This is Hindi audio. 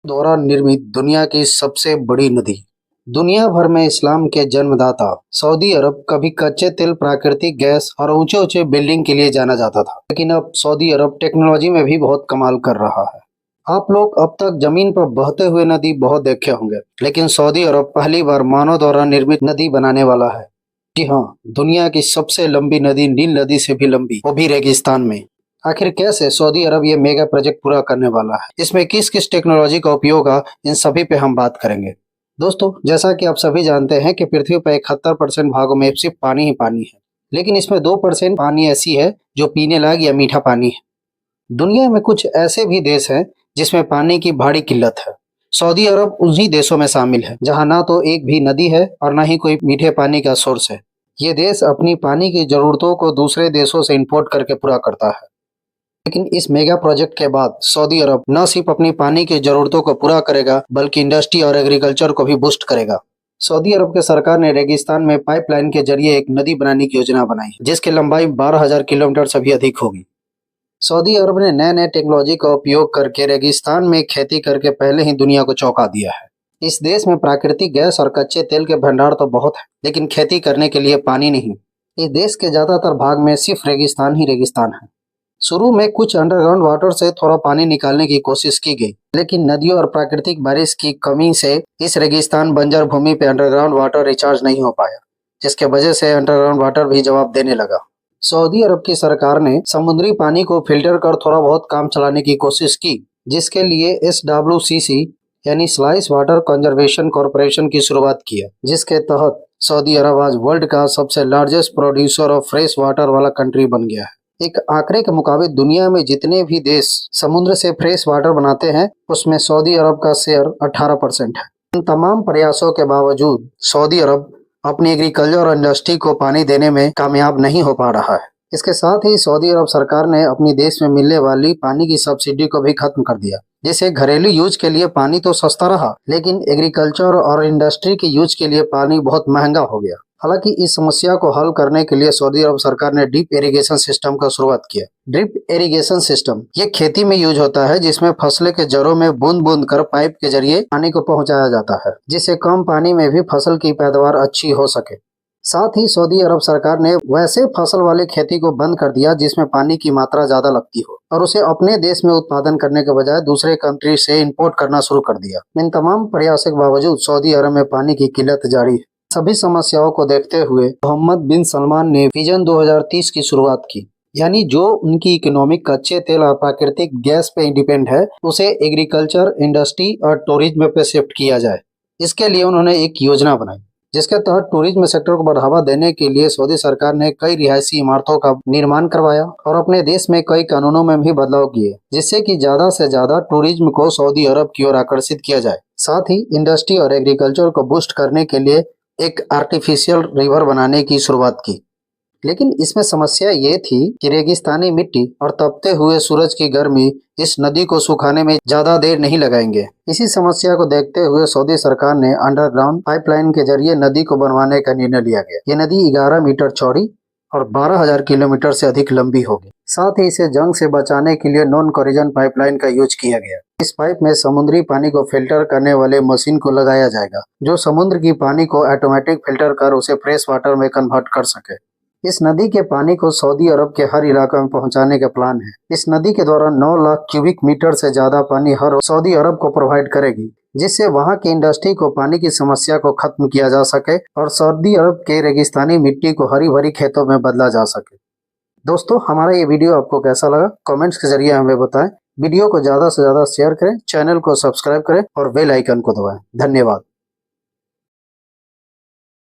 द्वारा निर्मित दुनिया की सबसे बड़ी नदी। दुनिया भर में इस्लाम के जन्मदाता सऊदी अरब कभी कच्चे तेल, प्राकृतिक गैस और ऊंचे ऊंचे बिल्डिंग के लिए जाना जाता था, लेकिन अब सऊदी अरब टेक्नोलॉजी में भी बहुत कमाल कर रहा है। आप लोग अब तक जमीन पर बहते हुए नदी बहुत देखे होंगे, लेकिन सऊदी अरब पहली बार मानव द्वारा निर्मित नदी बनाने वाला है। जी हाँ, दुनिया की सबसे लंबी नदी नील नदी से भी लंबी, वो भी रेगिस्तान में। आखिर कैसे सऊदी अरब ये मेगा प्रोजेक्ट पूरा करने वाला है, इसमें किस किस टेक्नोलॉजी का उपयोग है, इन सभी पे हम बात करेंगे। दोस्तों, जैसा कि आप सभी जानते हैं कि पृथ्वी पर 71% भागों में सिर्फ पानी ही पानी है, लेकिन इसमें 2% पानी ऐसी है जो पीने लायक या मीठा पानी है। दुनिया में कुछ ऐसे भी देश हैं जिसमें पानी की भारी किल्लत है। सऊदी अरब उन्हीं देशों में शामिल है जहां ना तो एक भी नदी है और ना ही कोई मीठे पानी का सोर्स है। ये देश अपनी पानी की जरूरतों को दूसरे देशों से इंपोर्ट करके पूरा करता है। लेकिन इस मेगा प्रोजेक्ट के बाद सऊदी अरब न सिर्फ अपनी पानी की जरूरतों को पूरा करेगा, बल्कि इंडस्ट्री और एग्रीकल्चर को भी बूस्ट करेगा। सऊदी अरब के सरकार ने रेगिस्तान में पाइपलाइन के जरिए एक नदी बनाने की योजना बनाई, जिसकी लंबाई 12,000 किलोमीटर से भी अधिक होगी। सऊदी अरब ने नए नए टेक्नोलॉजी का उपयोग करके रेगिस्तान में खेती करके पहले ही दुनिया को चौंका दिया है। इस देश में प्राकृतिक गैस और कच्चे तेल के भंडार तो बहुत है, लेकिन खेती करने के लिए पानी नहीं। इस देश के ज्यादातर भाग में सिर्फ रेगिस्तान ही रेगिस्तान है। शुरू में कुछ अंडरग्राउंड वाटर से थोड़ा पानी निकालने की कोशिश की गई, लेकिन नदियों और प्राकृतिक बारिश की कमी से इस रेगिस्तान बंजर भूमि पे अंडरग्राउंड वाटर रिचार्ज नहीं हो पाया, जिसके वजह से अंडरग्राउंड वाटर भी जवाब देने लगा। सऊदी अरब की सरकार ने समुद्री पानी को फिल्टर कर थोड़ा बहुत काम चलाने की कोशिश की, जिसके लिए SWCC यानी स्लाइस वाटर कंजर्वेशन कॉरपोरेशन की शुरुआत किया, जिसके तहत सऊदी अरब आज वर्ल्ड का सबसे largest producer of fresh water वाला कंट्री बन गया है। एक आंकड़े के मुताबिक दुनिया में जितने भी देश समुद्र से फ्रेश वाटर बनाते हैं, उसमें सऊदी अरब का शेयर 18% है। इन तमाम प्रयासों के बावजूद सऊदी अरब अपनी एग्रीकल्चर और इंडस्ट्री को पानी देने में कामयाब नहीं हो पा रहा है। इसके साथ ही सऊदी अरब सरकार ने अपनी देश में मिलने वाली पानी की सब्सिडी को भी खत्म कर दिया, जिससे घरेलू यूज के लिए पानी तो सस्ता रहा, लेकिन एग्रीकल्चर और इंडस्ट्री के यूज के लिए पानी बहुत महंगा हो गया। हालांकि इस समस्या को हल करने के लिए सऊदी अरब सरकार ने ड्रिप इरिगेशन सिस्टम का शुरुआत किया। ड्रिप इरिगेशन सिस्टम ये खेती में यूज होता है, जिसमें फसलों के जड़ों में बूंद बूंद कर पाइप के जरिए पानी को पहुंचाया जाता है, जिससे कम पानी में भी फसल की पैदावार अच्छी हो सके। साथ ही सऊदी अरब सरकार ने वैसे फसल वाले खेती को बंद कर दिया जिसमें पानी की मात्रा ज्यादा लगती हो, और उसे अपने देश में उत्पादन करने के बजाय दूसरे कंट्री से इंपोर्ट करना शुरू कर दिया। इन तमाम प्रयासों के बावजूद सऊदी अरब में पानी की किल्लत जारी है। सभी समस्याओं को देखते हुए मोहम्मद बिन सलमान ने विजन 2030 की शुरुआत की, यानी जो उनकी इकोनॉमिक कच्चे तेल और प्राकृतिक गैस पे डिपेंड है, उसे एग्रीकल्चर, इंडस्ट्री और टूरिज्म पे शिफ्ट किया जाए। इसके लिए उन्होंने एक योजना बनाई, जिसके तहत टूरिज्म सेक्टर को बढ़ावा देने के लिए सऊदी सरकार ने कई रिहायशी इमारतों का निर्माण करवाया और अपने देश में कई कानूनों में भी बदलाव किए, जिससे कि ज्यादा से ज्यादा टूरिज्म को सऊदी अरब की ओर आकर्षित किया जाए। साथ ही इंडस्ट्री और एग्रीकल्चर को बूस्ट करने के लिए एक आर्टिफिशियल रिवर बनाने की शुरुआत की। लेकिन इसमें समस्या ये थी कि रेगिस्तानी मिट्टी और तपते हुए सूरज की गर्मी इस नदी को सुखाने में ज्यादा देर नहीं लगाएंगे। इसी समस्या को देखते हुए सऊदी सरकार ने अंडरग्राउंड पाइपलाइन के जरिए नदी को बनवाने का निर्णय लिया गया। ये नदी 11 मीटर चौड़ी और 12,000 किलोमीटर से अधिक लंबी होगी। साथ ही इसे जंग से बचाने के लिए नॉन कोरिजन पाइपलाइन का यूज किया गया। इस पाइप में समुद्री पानी को फिल्टर करने वाले मशीन को लगाया जाएगा, जो समुद्र की पानी को ऑटोमेटिक फिल्टर कर उसे फ्रेश वाटर में कन्वर्ट कर सके। इस नदी के पानी को सऊदी अरब के हर इलाके में पहुंचाने का प्लान है। इस नदी के द्वारा 9 लाख क्यूबिक मीटर से ज्यादा पानी हर सऊदी अरब को प्रोवाइड करेगी, जिससे वहां की इंडस्ट्री को पानी की समस्या को खत्म किया जा सके और सऊदी अरब के रेगिस्तानी मिट्टी को हरी भरी खेतों में बदला जा सके। दोस्तों, हमारा ये वीडियो आपको कैसा लगा, कमेंट्स के जरिए हमें बताएं। वीडियो को ज्यादा से ज्यादा शेयर करें, चैनल को सब्सक्राइब करें और बेल आइकन को दबाएं। धन्यवाद।